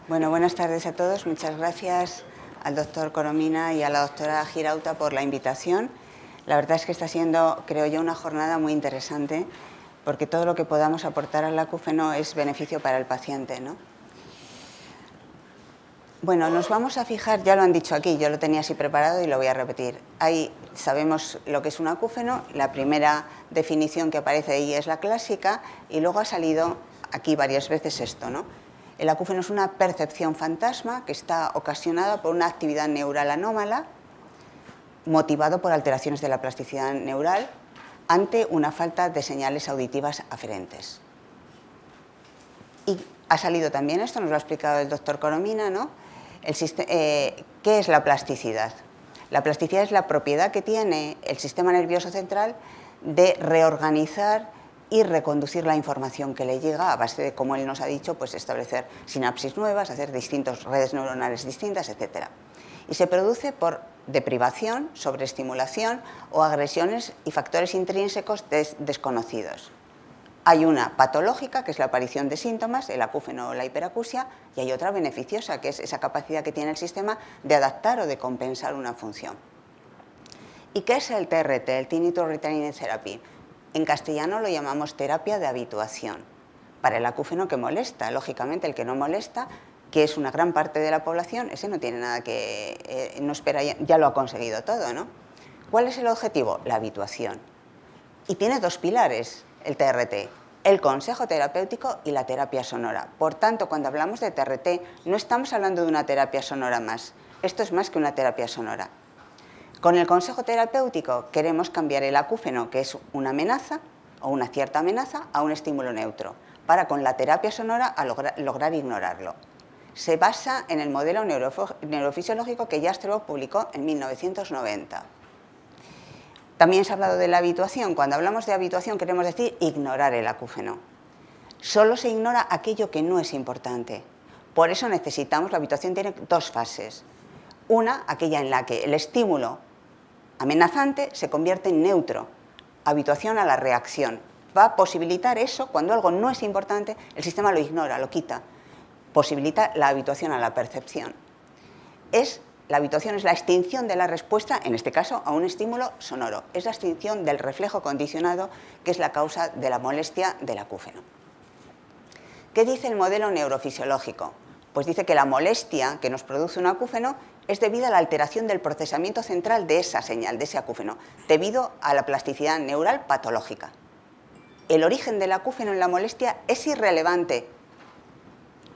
Bueno, buenas tardes a todos. Muchas gracias al doctor Coromina y a la doctora Girauta por la invitación. La verdad es que está siendo, creo yo, una jornada muy interesante porque todo lo que podamos aportar al acúfeno es beneficio para el paciente, ¿no? Bueno, nos vamos a fijar, ya lo han dicho aquí, yo lo tenía así preparado y lo voy a repetir. Ahí sabemos lo que es un acúfeno, la primera definición que aparece ahí es la clásica y luego ha salido aquí varias veces esto, ¿no? El acúfeno es una percepción fantasma que está ocasionada por una actividad neural anómala motivado por alteraciones de la plasticidad neural ante una falta de señales auditivas aferentes. Y ha salido también esto, nos lo ha explicado el doctor Coromina, ¿no? ¿Qué es la plasticidad? La plasticidad es la propiedad que tiene el sistema nervioso central de reorganizar y reconducir la información que le llega a base de, como él nos ha dicho, pues establecer sinapsis nuevas, hacer distintas redes neuronales distintas, etc. Y se produce por deprivación, sobreestimulación o agresiones y factores intrínsecos desconocidos. Hay una patológica, que es la aparición de síntomas, el acúfeno o la hiperacusia, y hay otra beneficiosa, que es esa capacidad que tiene el sistema de adaptar o de compensar una función. ¿Y qué es el TRT, el Tinnitus Retraining Therapy? En castellano lo llamamos terapia de habituación. Para el acúfeno que molesta, lógicamente el que no molesta, que es una gran parte de la población, ese no tiene nada que, no espera, ya lo ha conseguido todo, ¿no? ¿Cuál es el objetivo? La habituación. Y tiene dos pilares el TRT, el consejo terapéutico y la terapia sonora. Por tanto, cuando hablamos de TRT, no estamos hablando de una terapia sonora más. Esto es más que una terapia sonora. Con el consejo terapéutico queremos cambiar el acúfeno, que es una amenaza o una cierta amenaza, a un estímulo neutro, para con la terapia sonora a lograr ignorarlo. Se basa en el modelo neurofisiológico que Jastrow publicó en 1990. También se ha hablado de la habituación. Cuando hablamos de habituación queremos decir ignorar el acúfeno. Solo se ignora aquello que no es importante. Por eso necesitamos, la habituación tiene dos fases. Una, aquella en la que el estímulo amenazante se convierte en neutro, habituación a la reacción. Va a posibilitar eso, cuando algo no es importante, el sistema lo ignora, lo quita. Posibilita la habituación a la percepción. La habituación es la extinción de la respuesta, en este caso, a un estímulo sonoro. Es la extinción del reflejo condicionado, que es la causa de la molestia del acúfeno. ¿Qué dice el modelo neurofisiológico? Pues dice que la molestia que nos produce un acúfeno es debida a la alteración del procesamiento central de esa señal, de ese acúfeno, debido a la plasticidad neural patológica. El origen del acúfeno en la molestia es irrelevante.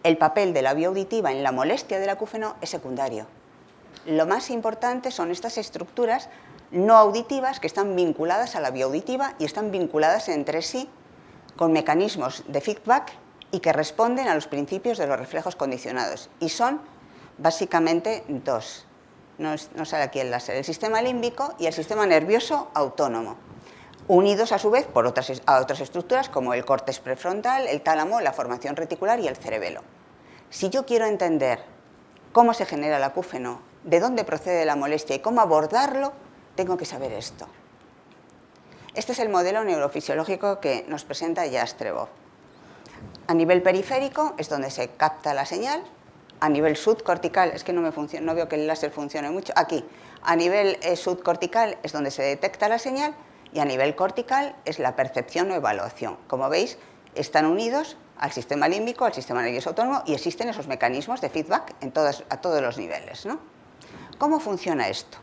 El papel de la vía auditiva en la molestia del acúfeno es secundario. Lo más importante son estas estructuras no auditivas que están vinculadas a la vía auditiva y están vinculadas entre sí con mecanismos de feedback y que responden a los principios de los reflejos condicionados. Y son básicamente dos. No sale aquí el láser. El sistema límbico y el sistema nervioso autónomo, unidos a su vez a otras estructuras como el córtex prefrontal, el tálamo, la formación reticular y el cerebelo. Si yo quiero entender cómo se genera el acúfeno, de dónde procede la molestia y cómo abordarlo, tengo que saber esto. Este es el modelo neurofisiológico que nos presenta Jastrow. A nivel periférico es donde se capta la señal. A nivel subcortical, es que no veo que el láser funcione mucho. Aquí, a nivel subcortical es donde se detecta la señal y a nivel cortical es la percepción o evaluación. Como veis, están unidos al sistema límbico, al sistema nervioso autónomo y existen esos mecanismos de feedback a todos los niveles, ¿no? ¿Cómo funciona esto?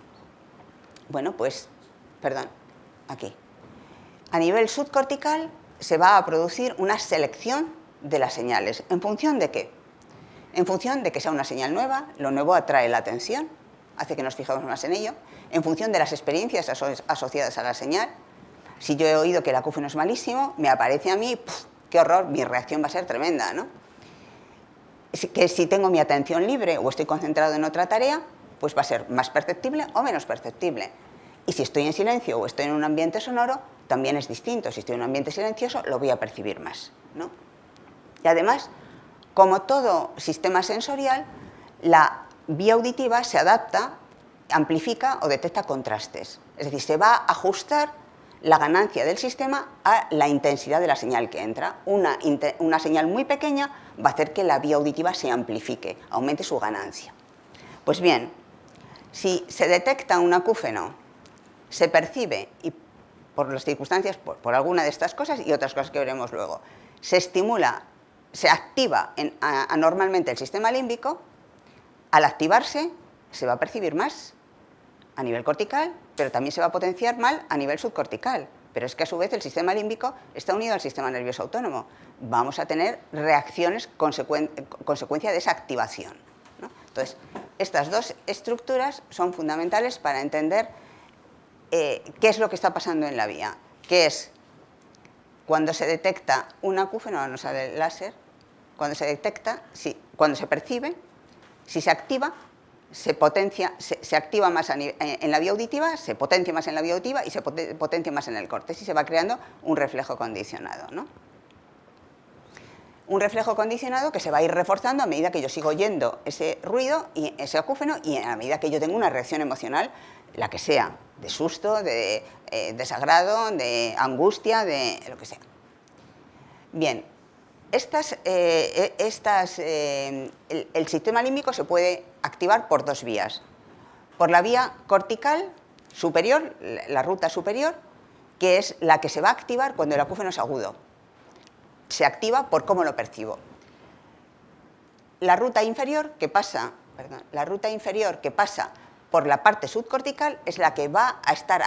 Bueno, pues, aquí. A nivel subcortical se va a producir una selección de las señales. ¿En función de qué? En función de que sea una señal nueva, lo nuevo atrae la atención, hace que nos fijemos más en ello. En función de las experiencias asociadas a la señal. Si yo he oído que el acúfeno es malísimo, me aparece a mí, qué horror, mi reacción va a ser tremenda, ¿no? Que si tengo mi atención libre o estoy concentrado en otra tarea, pues va a ser más perceptible o menos perceptible. Y si estoy en silencio o estoy en un ambiente sonoro, también es distinto. Si estoy en un ambiente silencioso, lo voy a percibir más, ¿no? Y además, como todo sistema sensorial, la vía auditiva se adapta, amplifica o detecta contrastes. Es decir, se va a ajustar la ganancia del sistema a la intensidad de la señal que entra. Una señal muy pequeña va a hacer que la vía auditiva se amplifique, aumente su ganancia. Pues bien, si se detecta un acúfeno, se percibe, y por las circunstancias, por alguna de estas cosas y otras cosas que veremos luego, se estimula, se activa anormalmente el sistema límbico. Al activarse se va a percibir más a nivel cortical, pero también se va a potenciar mal a nivel subcortical. Pero es que a su vez el sistema límbico está unido al sistema nervioso autónomo. Vamos a tener reacciones consecuencia de esa activación, ¿no? Entonces, estas dos estructuras son fundamentales para entender qué es lo que está pasando en la vía, que es cuando se detecta un acúfeno, no sale el láser, cuando se detecta, cuando se percibe, si se activa, se activa más en la vía auditiva, se potencia más en la vía auditiva y se potencia más en el córtex y se va creando un reflejo condicionado, ¿no? Un reflejo condicionado que se va a ir reforzando a medida que yo sigo oyendo ese ruido y ese acúfeno y a medida que yo tengo una reacción emocional, la que sea, de susto, de desagrado, de angustia, de lo que sea. Bien, el sistema límbico se puede activar por dos vías. Por la vía cortical superior, la ruta superior, que es la que se va a activar cuando el acúfeno es agudo. Se activa por cómo lo percibo. La ruta inferior que pasa por la parte subcortical es la que va a estar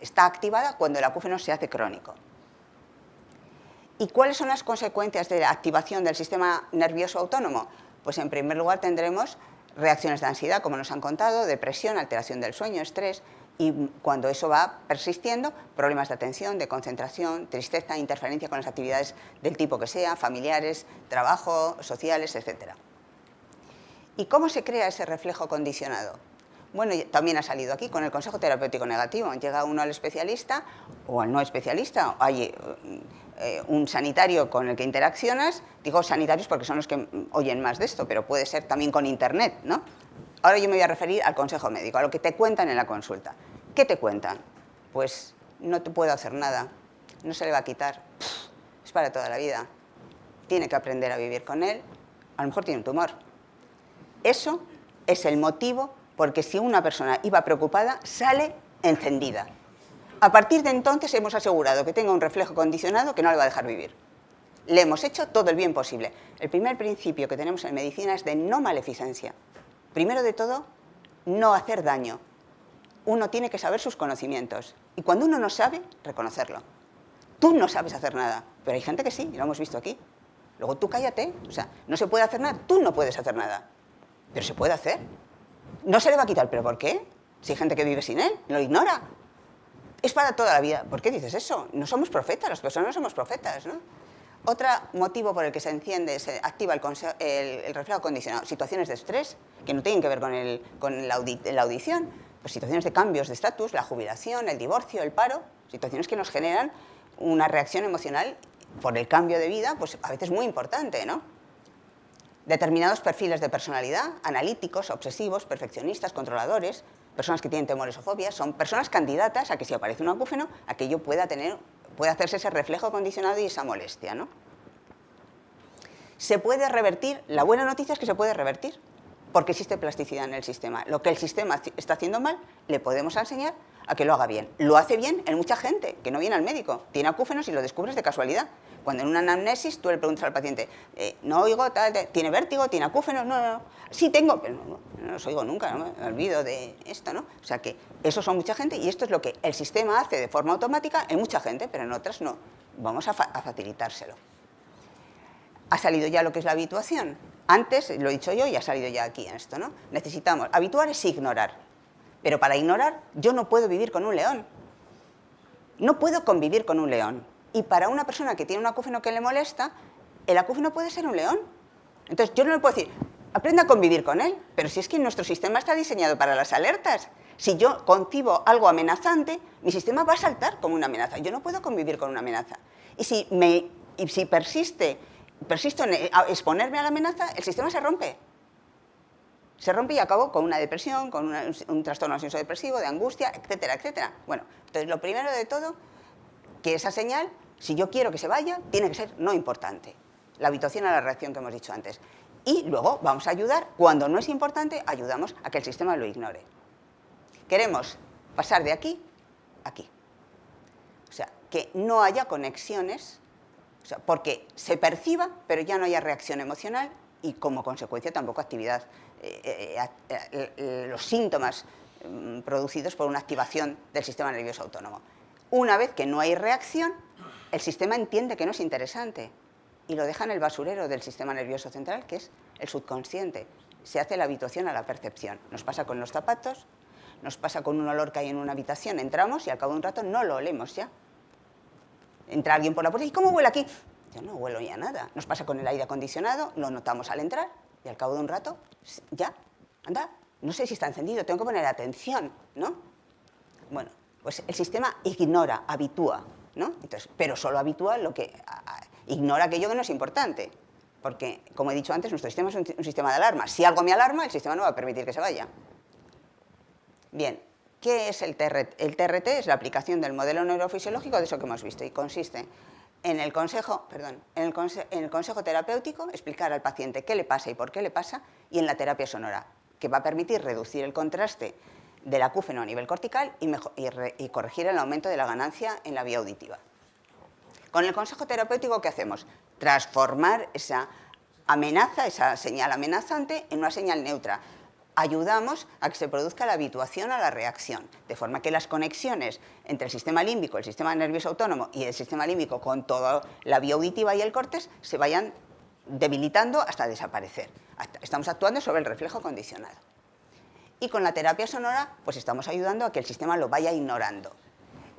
está activada cuando el acúfeno se hace crónico. ¿Y cuáles son las consecuencias de la activación del sistema nervioso autónomo? Pues en primer lugar tendremos reacciones de ansiedad, como nos han contado, depresión, alteración del sueño, estrés, y cuando eso va persistiendo, problemas de atención, de concentración, tristeza, interferencia con las actividades del tipo que sea, familiares, trabajo, sociales, etc. ¿Y cómo se crea ese reflejo condicionado? Bueno, también ha salido aquí con el consejo terapéutico negativo. Llega uno al especialista o al no especialista, hay un sanitario con el que interaccionas, digo sanitarios porque son los que oyen más de esto, pero puede ser también con internet, ¿no? Ahora yo me voy a referir al consejo médico, a lo que te cuentan en la consulta. ¿Qué te cuentan? Pues no te puedo hacer nada, no se le va a quitar, es para toda la vida, tiene que aprender a vivir con él, a lo mejor tiene un tumor. Eso es el motivo porque si una persona iba preocupada, sale encendida. A partir de entonces hemos asegurado que tenga un reflejo condicionado que no le va a dejar vivir. Le hemos hecho todo el bien posible. El primer principio que tenemos en medicina es de no maleficencia. Primero de todo, no hacer daño. Uno tiene que saber sus conocimientos. Y cuando uno no sabe, reconocerlo. Tú no sabes hacer nada, pero hay gente que sí, lo hemos visto aquí. Luego tú cállate, o sea, no se puede hacer nada, tú no puedes hacer nada. Pero se puede hacer. No se le va a quitar, ¿pero por qué? Si hay gente que vive sin él, lo ignora. Es para toda la vida. ¿Por qué dices eso? No somos profetas, las personas no somos profetas, ¿no? Otro motivo por el que se activa el reflejo condicionado, situaciones de estrés, que no tienen que ver con la audición, pues situaciones de cambios de estatus, la jubilación, el divorcio, el paro, situaciones que nos generan una reacción emocional por el cambio de vida, pues a veces muy importante, ¿no? Determinados perfiles de personalidad, analíticos, obsesivos, perfeccionistas, controladores, personas que tienen temores o fobias, son personas candidatas a que si aparece un acúfeno, a que yo pueda hacerse ese reflejo condicionado y esa molestia, ¿no? Se puede revertir, la buena noticia es que se puede revertir, porque existe plasticidad en el sistema. Lo que el sistema está haciendo mal, le podemos enseñar a que lo haga bien. Lo hace bien en mucha gente que no viene al médico, tiene acúfenos y lo descubres de casualidad. Cuando en una anamnesis tú le preguntas al paciente, no oigo, ¿tiene vértigo? ¿Tiene acúfenos? No. Sí tengo, pero no los oigo nunca, no me olvido de esto, ¿no? O sea que eso son mucha gente y esto es lo que el sistema hace de forma automática en mucha gente, pero en otras no. Vamos a facilitárselo. Ha salido ya lo que es la habituación. Antes, lo he dicho yo y ha salido ya aquí en esto, ¿no? Necesitamos, habituar es ignorar. Pero para ignorar, yo no puedo vivir con un león. No puedo convivir con un león. Y para una persona que tiene un acúfeno que le molesta, el acúfeno puede ser un león. Entonces, yo no le puedo decir, aprenda a convivir con él. Pero si es que nuestro sistema está diseñado para las alertas. Si yo concibo algo amenazante, mi sistema va a saltar como una amenaza. Yo no puedo convivir con una amenaza. Y si persisto en exponerme a la amenaza, el sistema se rompe. Se rompe y acabó con una depresión, con un trastorno ansioso depresivo, de angustia, etcétera, etcétera. Bueno, entonces lo primero de todo, que esa señal, si yo quiero que se vaya, tiene que ser no importante. La habituación a la reacción que hemos dicho antes. Y luego vamos a ayudar, cuando no es importante, ayudamos a que el sistema lo ignore. Queremos pasar de aquí a aquí. O sea, que no haya conexiones, o sea, porque se perciba, pero ya no haya reacción emocional y como consecuencia tampoco actividad, los síntomas producidos por una activación del sistema nervioso autónomo. Una vez que no hay reacción, el sistema entiende que no es interesante y lo deja en el basurero del sistema nervioso central, que es el subconsciente. Se hace la habituación a la percepción. Nos pasa con los zapatos, nos pasa con un olor que hay en una habitación, entramos y al cabo de un rato no lo olemos ya. Entra alguien por la puerta y ¿cómo huele aquí? Yo no huelo ya nada. Nos pasa con el aire acondicionado, lo notamos al entrar y al cabo de un rato, ya, anda, no sé si está encendido, tengo que poner atención, ¿no? Bueno, pues el sistema ignora, habitúa, ¿no? Entonces, pero solo habitúa lo que ignora aquello que no es importante. Porque, como he dicho antes, nuestro sistema es un sistema de alarma. Si algo me alarma, el sistema no va a permitir que se vaya. Bien, ¿qué es el TRT? El TRT es la aplicación del modelo neurofisiológico de eso que hemos visto y consiste en el consejo terapéutico explicar al paciente qué le pasa y por qué le pasa, y en la terapia sonora, que va a permitir reducir el contraste del acúfeno a nivel cortical y corregir el aumento de la ganancia en la vía auditiva. Con el consejo terapéutico, ¿qué hacemos? Transformar esa amenaza, esa señal amenazante, en una señal neutra. Ayudamos a que se produzca la habituación a la reacción, de forma que las conexiones entre el sistema límbico, el sistema nervioso autónomo y el sistema límbico con toda la vía auditiva y el córtex se vayan debilitando hasta desaparecer. Estamos actuando sobre el reflejo condicionado. Y con la terapia sonora, pues estamos ayudando a que el sistema lo vaya ignorando.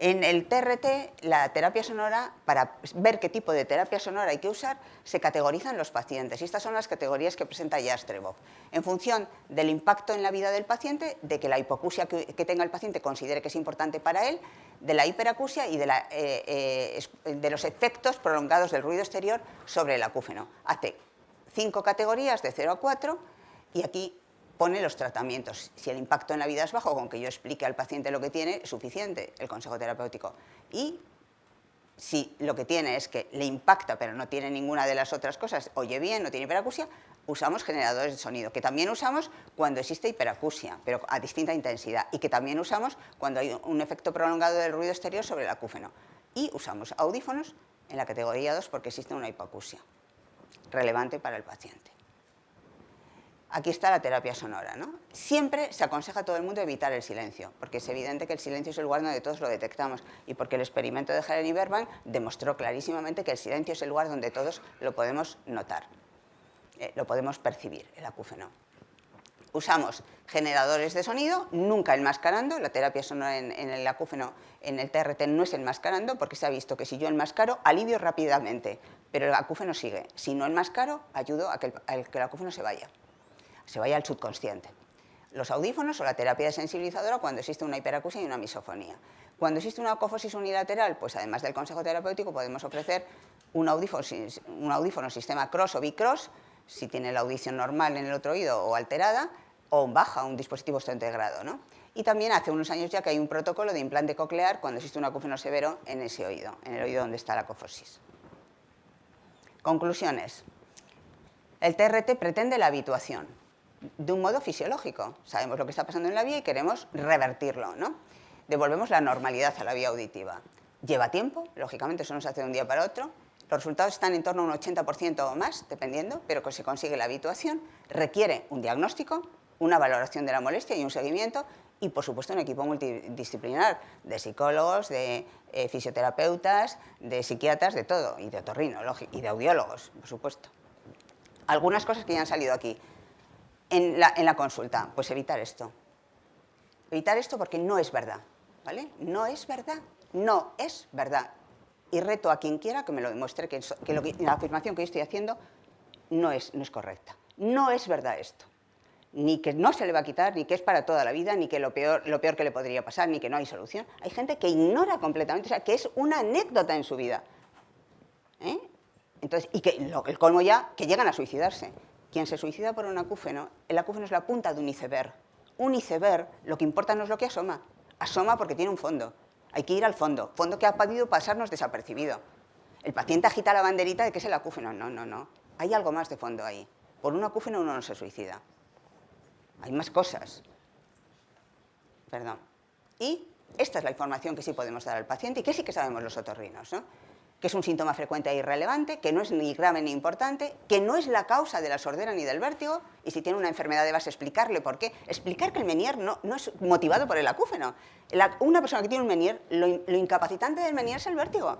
En el TRT, la terapia sonora, para ver qué tipo de terapia sonora hay que usar, se categorizan los pacientes. Y estas son las categorías que presenta Jastreboff. En función del impacto en la vida del paciente, de que la hipoacusia que tenga el paciente considere que es importante para él, de la hiperacusia y de los efectos prolongados del ruido exterior sobre el acúfeno. Hace 5 categorías de 0 a 4 y aquí pone los tratamientos. Si el impacto en la vida es bajo, con que yo explique al paciente lo que tiene, es suficiente el consejo terapéutico. Y si lo que tiene es que le impacta, pero no tiene ninguna de las otras cosas, oye bien, no tiene hiperacusia, usamos generadores de sonido, que también usamos cuando existe hiperacusia, pero a distinta intensidad, y que también usamos cuando hay un efecto prolongado del ruido exterior sobre el acúfeno. Y usamos audífonos en la categoría 2 porque existe una hipoacusia relevante para el paciente. Aquí está la terapia sonora, ¿no? Siempre se aconseja a todo el mundo evitar el silencio, porque es evidente que el silencio es el lugar donde todos lo detectamos y porque el experimento de Helen y Bergman demostró clarísimamente que el silencio es el lugar donde todos lo podemos notar, lo podemos percibir, el acúfeno. Usamos generadores de sonido, nunca enmascarando. La terapia sonora en el acúfeno, en el TRT, no es enmascarando, porque se ha visto que si yo enmascaro, alivio rápidamente, pero el acúfeno sigue. Si no enmascaro, ayudo a que el acúfeno se vaya al subconsciente. Los audífonos o la terapia desensibilizadora cuando existe una hiperacusia y una misofonía. Cuando existe una acofosis unilateral, pues además del consejo terapéutico podemos ofrecer un audífono sistema cross o bicross, si tiene la audición normal en el otro oído o alterada, o baja, un dispositivo integrado, ¿no? Y también hace unos años ya que hay un protocolo de implante coclear cuando existe un acúfeno severo en ese oído, en el oído donde está la acofosis. Conclusiones. El TRT pretende la habituación de un modo fisiológico. Sabemos lo que está pasando en la vía y queremos revertirlo, ¿no? Devolvemos la normalidad a la vía auditiva. Lleva tiempo, lógicamente, eso no se hace de un día para otro. Los resultados están en torno a un 80% o más, dependiendo, pero que se consigue la habituación. Requiere un diagnóstico, una valoración de la molestia y un seguimiento y, por supuesto, un equipo multidisciplinar de psicólogos, de fisioterapeutas, de psiquiatras, de todo, y de otorrino, y de audiólogos, por supuesto. Algunas cosas que ya han salido aquí. En la consulta, pues evitar esto. Evitar esto porque no es verdad, ¿vale? No es verdad, no es verdad. Y reto a quien quiera que me lo demuestre que la afirmación que yo estoy haciendo no es correcta. No es verdad esto. Ni que no se le va a quitar, ni que es para toda la vida, ni que lo peor que le podría pasar, ni que no hay solución. Hay gente que ignora completamente, o sea, que es una anécdota en su vida. Entonces, y que el colmo ya, que llegan a suicidarse. quien se suicida por un acúfeno, el acúfeno es la punta de un iceberg. Un iceberg, lo que importa no es lo que asoma. Asoma porque tiene un fondo. Hay que ir al fondo. Fondo que ha podido pasarnos desapercibido. El paciente agita la banderita de que es el acúfeno. No, no, no. Hay algo más de fondo ahí. Por un acúfeno uno no se suicida. Hay más cosas. Perdón. Y esta es la información que sí podemos dar al paciente y que sí que sabemos los otorrinos, ¿no? Que es un síntoma frecuente e irrelevante, que no es ni grave ni importante, que no es la causa de la sordera ni del vértigo, y si tiene una enfermedad de base, explicarle por qué. Explicar que el Menier no es motivado por el acúfeno. Una persona que tiene un Menier, lo incapacitante del Menier es el vértigo.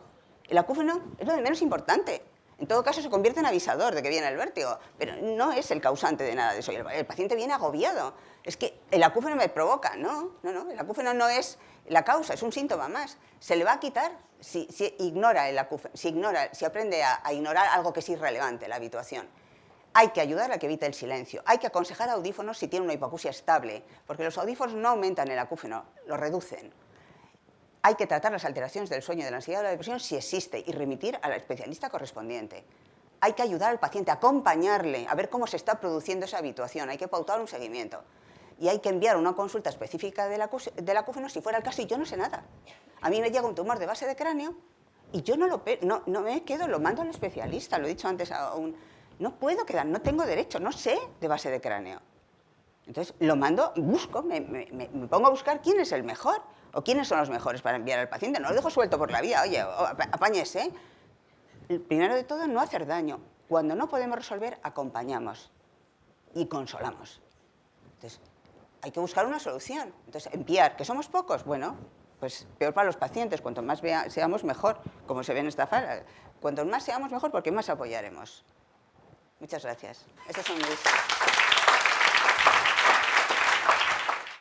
El acúfeno es lo de menos importante. En todo caso, se convierte en avisador de que viene el vértigo, pero no es el causante de nada de eso. El paciente viene agobiado. Es que el acúfeno me provoca. No, no, no. El acúfeno no es la causa, es un síntoma más. Se le va a quitar si ignora el acúfeno, si aprende a ignorar algo que es irrelevante, la habituación. Hay que ayudar a que evite el silencio. Hay que aconsejar audífonos si tiene una hipoacusia estable, porque los audífonos no aumentan el acúfeno, lo reducen. Hay que tratar las alteraciones del sueño, de la ansiedad o de la depresión si existe y remitir al especialista correspondiente. Hay que ayudar al paciente, acompañarle, a ver cómo se está produciendo esa habituación. Hay que pautar un seguimiento. Y hay que enviar una consulta específica del acúfeno si fuera el caso y yo no sé nada. A mí me llega un tumor de base de cráneo y yo no me quedo, lo mando al especialista, lo he dicho antes aún. No puedo quedar, no tengo derecho, no sé de base de cráneo. Entonces lo mando, busco, me pongo a buscar quién es el mejor o quiénes son los mejores para enviar al paciente. No lo dejo suelto por la vía, oye, apáñese. Primero de todo, no hacer daño. Cuando no podemos resolver, acompañamos y consolamos. Entonces, hay que buscar una solución. Entonces, enviar, que somos pocos, bueno, pues peor para los pacientes. Cuanto más seamos, mejor, como se ve en esta fala. Cuanto más seamos, mejor, porque más apoyaremos. Muchas gracias. Estos son mis...